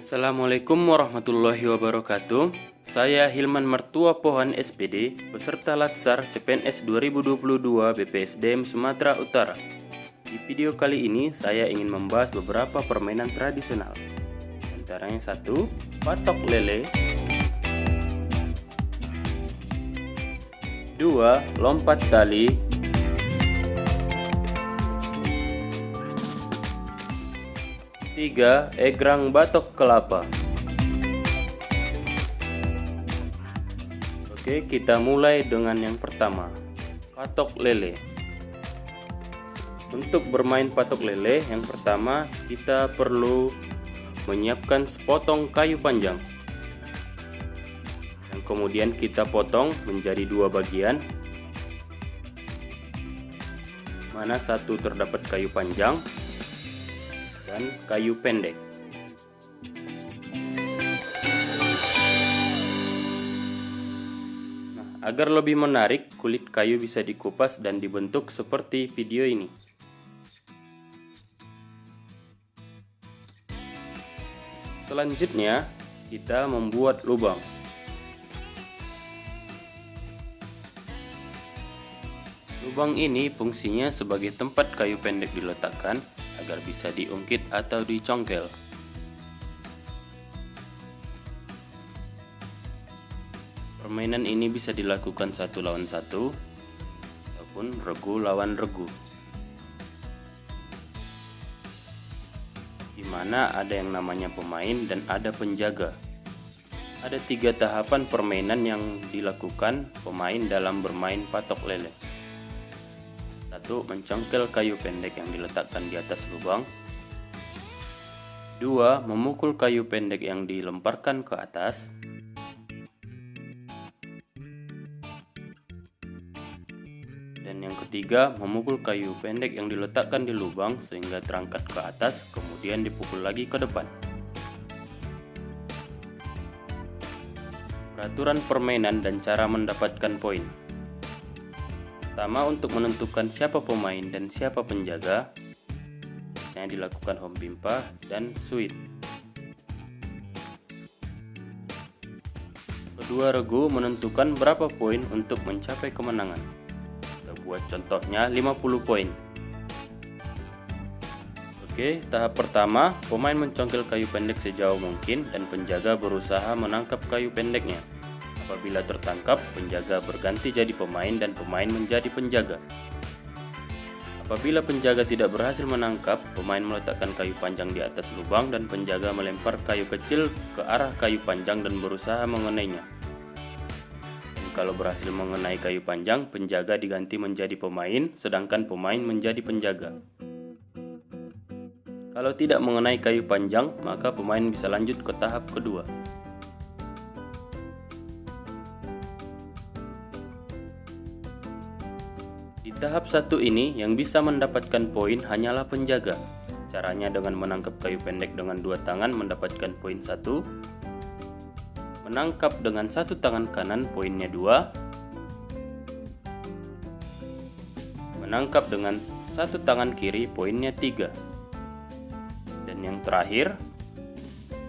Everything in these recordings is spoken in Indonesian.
Assalamualaikum warahmatullahi wabarakatuh. Saya Hilman Mertua Pohan SPD, peserta Latsar CPNS 2022 BPSDM Sumatera Utara. Di video kali ini saya ingin membahas beberapa permainan tradisional. Antaranya 1. Patok lele. 2. Lompat tali. 3. Egrang batok kelapa. Oke, kita mulai dengan yang pertama, patok lele. Untuk bermain patok lele, yang pertama kita perlu menyiapkan sepotong kayu panjang yang kemudian kita potong menjadi dua bagian, mana satu terdapat kayu panjang dan kayu pendek. Nah, agar lebih menarik, kulit kayu bisa dikupas dan dibentuk seperti video ini. Selanjutnya, kita membuat lubang. Lubang ini fungsinya sebagai tempat kayu pendek diletakkan agar bisa diungkit atau dicongkel. Permainan ini bisa dilakukan 1 lawan 1 ataupun regu lawan regu, di mana ada yang namanya pemain dan ada penjaga. Ada 3 tahapan permainan yang dilakukan pemain dalam bermain patok lele. 1. Mencongkel kayu pendek yang diletakkan di atas lubang. 2. Memukul kayu pendek yang dilemparkan ke atas. Dan yang ketiga, memukul kayu pendek yang diletakkan di lubang sehingga terangkat ke atas, kemudian dipukul lagi ke depan. Peraturan permainan dan cara mendapatkan poin. Pertama, untuk menentukan siapa pemain dan siapa penjaga, biasanya dilakukan home bimpa dan suit. Kedua regu menentukan berapa poin untuk mencapai kemenangan. Kita buat contohnya 50 poin. Oke, tahap pertama, pemain mencongkel kayu pendek sejauh mungkin dan penjaga berusaha menangkap kayu pendeknya. Apabila tertangkap, penjaga berganti jadi pemain dan pemain menjadi penjaga. Apabila penjaga tidak berhasil menangkap, pemain meletakkan kayu panjang di atas lubang dan penjaga melempar kayu kecil ke arah kayu panjang dan berusaha mengenainya. Dan kalau berhasil mengenai kayu panjang, penjaga diganti menjadi pemain, sedangkan pemain menjadi penjaga. Kalau tidak mengenai kayu panjang, maka pemain bisa lanjut ke tahap kedua. Di tahap 1 ini, yang bisa mendapatkan poin hanyalah penjaga. Caranya dengan menangkap kayu pendek dengan 2 tangan mendapatkan poin 1. Menangkap dengan 1 tangan kanan poinnya 2. Menangkap dengan 1 tangan kiri poinnya 3. Dan yang terakhir,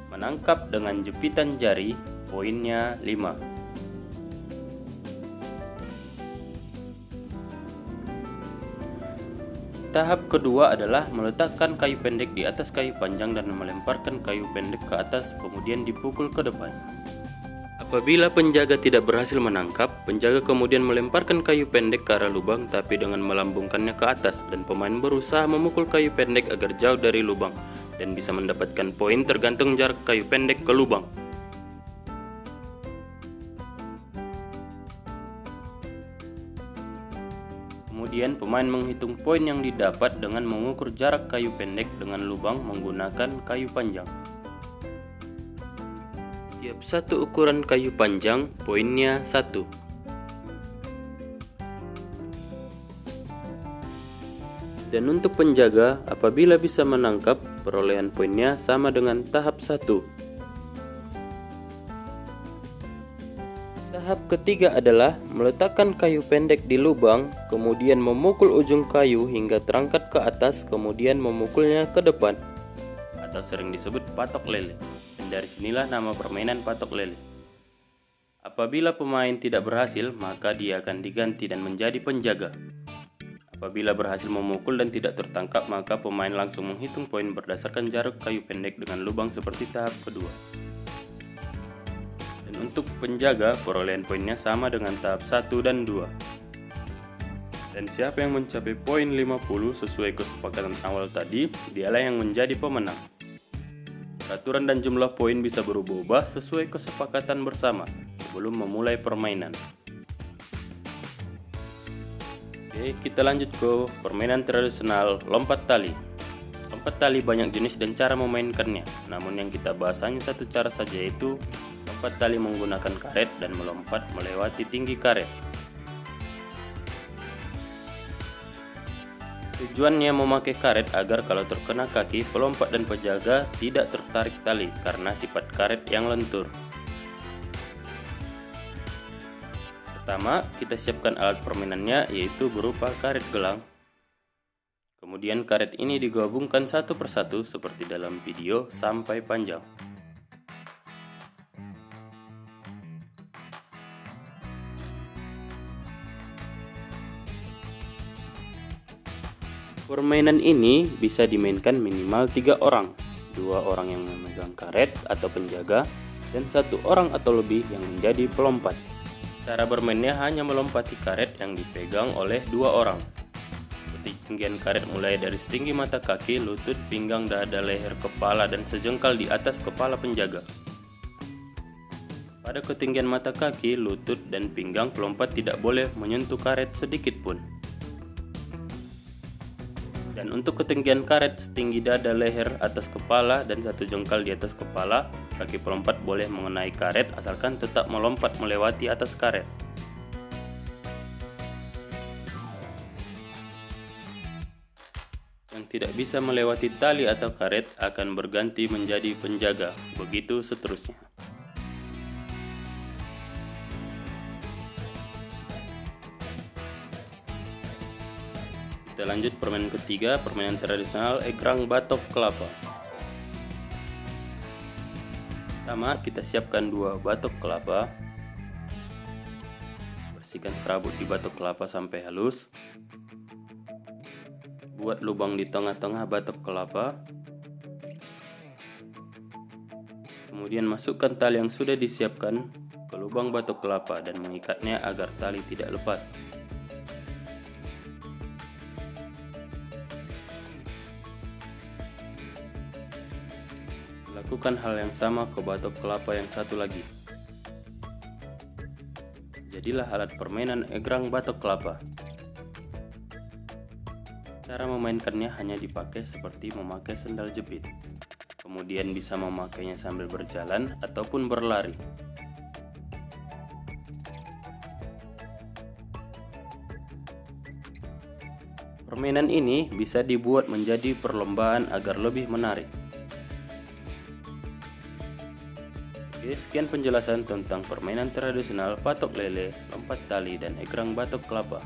menangkap dengan jepitan jari poinnya 5. Tahap kedua adalah meletakkan kayu pendek di atas kayu panjang dan melemparkan kayu pendek ke atas, kemudian dipukul ke depan. Apabila penjaga tidak berhasil menangkap, penjaga kemudian melemparkan kayu pendek ke arah lubang tapi dengan melambungkannya ke atas, dan pemain berusaha memukul kayu pendek agar jauh dari lubang dan bisa mendapatkan poin tergantung jarak kayu pendek ke lubang. Kemudian pemain menghitung poin yang didapat dengan mengukur jarak kayu pendek dengan lubang menggunakan kayu panjang. Tiap satu ukuran kayu panjang poinnya 1. Dan untuk penjaga, apabila bisa menangkap, perolehan poinnya sama dengan tahap 1. Tahap ketiga adalah meletakkan kayu pendek di lubang, kemudian memukul ujung kayu hingga terangkat ke atas, kemudian memukulnya ke depan, atau sering disebut patok lele. Dan Dan dari sinilah nama permainan patok lele. Apabila pemain tidak berhasil, maka dia akan diganti dan menjadi penjaga. Apabila berhasil memukul dan tidak tertangkap, maka pemain langsung menghitung poin berdasarkan jarak kayu pendek dengan lubang seperti tahap kedua. Dan untuk penjaga, perolehan poinnya sama dengan tahap 1 dan 2. Dan siapa yang mencapai poin 50 sesuai kesepakatan awal tadi, dialah yang menjadi pemenang. Peraturan dan jumlah poin bisa berubah-ubah sesuai kesepakatan bersama sebelum memulai permainan. Oke, kita lanjut ke permainan tradisional lompat tali. Lompat tali banyak jenis dan cara memainkannya, namun yang kita bahas hanya satu cara saja, yaitu lompat tali menggunakan karet dan melompat melewati tinggi karet. Tujuannya memakai karet agar kalau terkena kaki, pelompat dan penjaga tidak tertarik tali karena sifat karet yang lentur. Pertama, kita siapkan alat permainannya, yaitu berupa karet gelang. Kemudian karet ini digabungkan satu persatu seperti dalam video sampai panjang. Permainan ini bisa dimainkan minimal 3 orang, 2 orang yang memegang karet atau penjaga, dan 1 orang atau lebih yang menjadi pelompat. Cara bermainnya hanya melompati karet yang dipegang oleh 2 orang. Ketinggian karet mulai dari setinggi mata kaki, lutut, pinggang, dada, leher, kepala, dan sejengkal di atas kepala penjaga. Pada ketinggian mata kaki, lutut, dan pinggang, pelompat tidak boleh menyentuh karet sedikit pun. Dan untuk ketinggian karet setinggi dada, leher, atas kepala, dan 1 jengkal di atas kepala, kaki pelompat boleh mengenai karet asalkan tetap melompat melewati atas karet. Yang tidak bisa melewati tali atau karet akan berganti menjadi penjaga, begitu seterusnya. Kita lanjut permainan ketiga, permainan tradisional egrang batok kelapa. Pertama, kita siapkan 2 batok kelapa. Bersihkan serabut di batok kelapa sampai halus. Buat lubang di tengah-tengah batok kelapa. Kemudian masukkan tali yang sudah disiapkan ke lubang batok kelapa dan mengikatnya agar tali tidak lepas. Lakukan hal yang sama ke batok kelapa yang satu lagi. Jadilah alat permainan egrang batok kelapa. Cara memainkannya hanya dipakai seperti memakai sendal jepit. Kemudian bisa memakainya sambil berjalan ataupun berlari. Permainan ini bisa dibuat menjadi perlombaan agar lebih menarik. Oke, sekian penjelasan tentang permainan tradisional patok lele, lompat tali, dan egrang batok kelapa.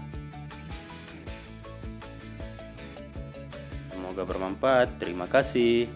Semoga bermanfaat. Terima kasih.